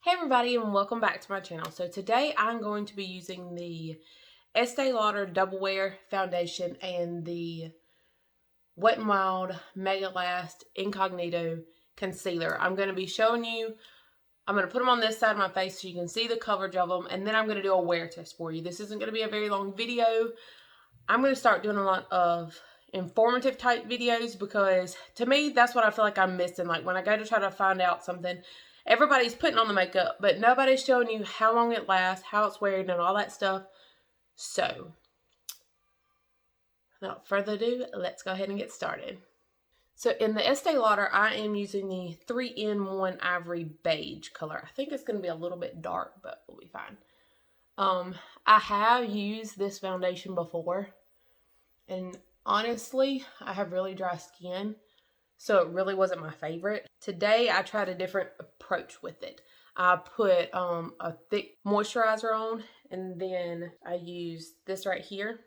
Hey everybody, and welcome back to my channel. So today I'm going to be using the Estee Lauder Double Wear foundation and the Wet n Wild Mega Last Incognito concealer. I'm going to be showing you, I'm going to put them on this side of my face so you can see the coverage of them, and then I'm going to do a wear test for you. This isn't going to be a very long video. I'm going to start doing a lot of informative type videos because to me that's what I feel like I'm missing. Like when I go to try to find out something, everybody's putting on the makeup, but nobody's showing you how long it lasts, how it's wearing, and all that stuff. So, without further ado, let's go ahead and get started. So, in the Estee Lauder, I am using the 3-in-1 Ivory Beige color. I think it's going to be a little bit dark, but we'll be fine. I have used this foundation before, and honestly, I have really dry skin, so it really wasn't my favorite. Today, I tried a different approach with it. I put a thick moisturizer on, and then I used this right here.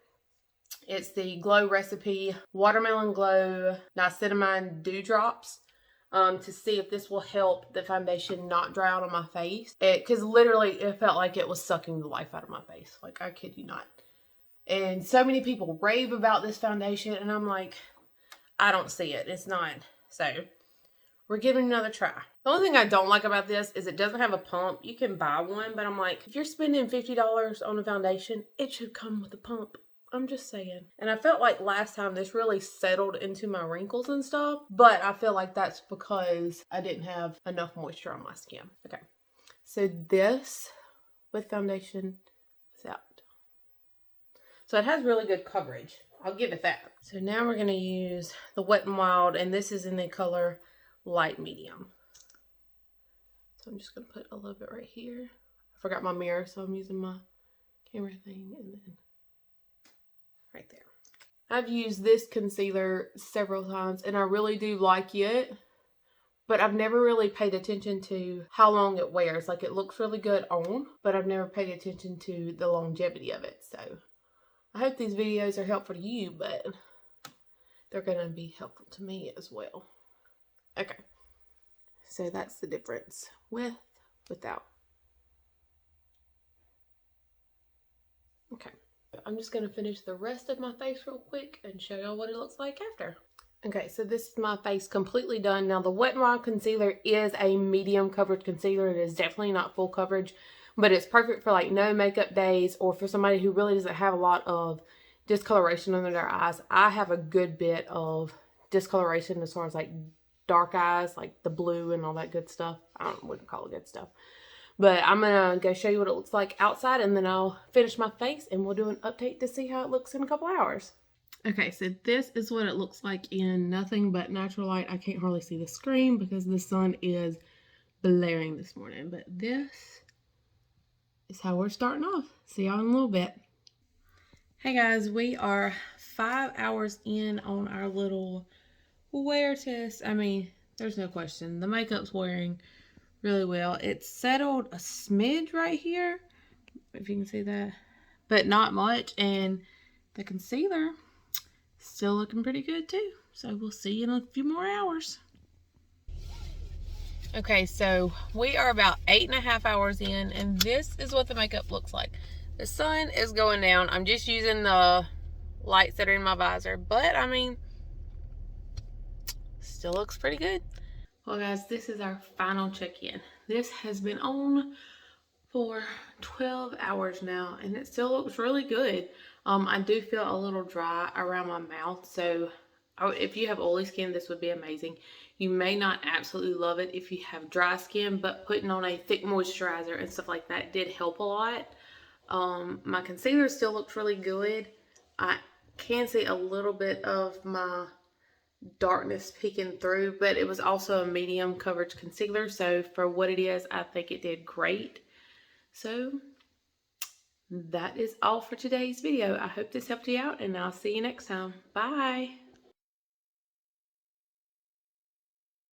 It's the Glow Recipe Watermelon Glow Niacinamide Dewdrops to see if this will help the foundation not dry out on my face. Because literally, it felt like it was sucking the life out of my face. Like, I kid you not. And so many people rave about this foundation, and I'm like, I don't see it. It's not. So, we're giving it another try. The only thing I don't like about this is it doesn't have a pump. You can buy one, but I'm like, if you're spending $50 on a foundation, it should come with a pump. I'm just saying. And I felt like last time this really settled into my wrinkles and stuff, but I feel like that's because I didn't have enough moisture on my skin. Okay, so this with foundation without. So it has really good coverage. I'll give it that. So now we're going to use the Wet n Wild, and this is in the color Light Medium. So I'm just going to put a little bit right here. I forgot my mirror, so I'm using my camera thing, and then right there. I've used this concealer several times, and I really do like it, but I've never really paid attention to how long it wears. Like, it looks really good on, but I've never paid attention to the longevity of it. So I hope these videos are helpful to you, but they're going to be helpful to me as well. Okay, so that's the difference with, without. Okay, I'm just going to finish the rest of my face real quick and show y'all what it looks like after. Okay, so this is my face completely done. Now, the Wet n Wild concealer is a medium coverage concealer. It is definitely not full coverage, but it's perfect for like no makeup days or for somebody who really doesn't have a lot of discoloration under their eyes. I have a good bit of discoloration as far as like dark eyes, like the blue and all that good stuff. I wouldn't call it good stuff. But I'm going to go show you what it looks like outside, and then I'll finish my face and we'll do an update to see how it looks in a couple hours. Okay, so this is what it looks like in nothing but natural light. I can't hardly see the screen because the sun is blaring this morning. But this is how we're starting off. See y'all in a little bit. Hey guys, we are 5 hours in on our little wear test. I mean, there's no question. The makeup's wearing really well. It's settled a smidge right here, if you can see that, but not much. And the concealer still looking pretty good too. So we'll see you in a few more hours. Okay, so we are about 8.5 hours in, and this is what the makeup looks like. The sun is going down. I'm just using the lights that are in my visor, but I mean, still looks pretty good. Well guys, this is our final check-in. This has been on for 12 hours now, and it still looks really good. I do feel a little dry around my mouth, so if you have oily skin, this would be amazing. You may not absolutely love it if you have dry skin, but putting on a thick moisturizer and stuff like that did help a lot. My concealer still looks really good. I can see a little bit of my darkness peeking through, but it was also a medium coverage concealer, so for what it is, I think it did great. So that is all for today's video. I hope this helped you out, and I'll see you next time. Bye.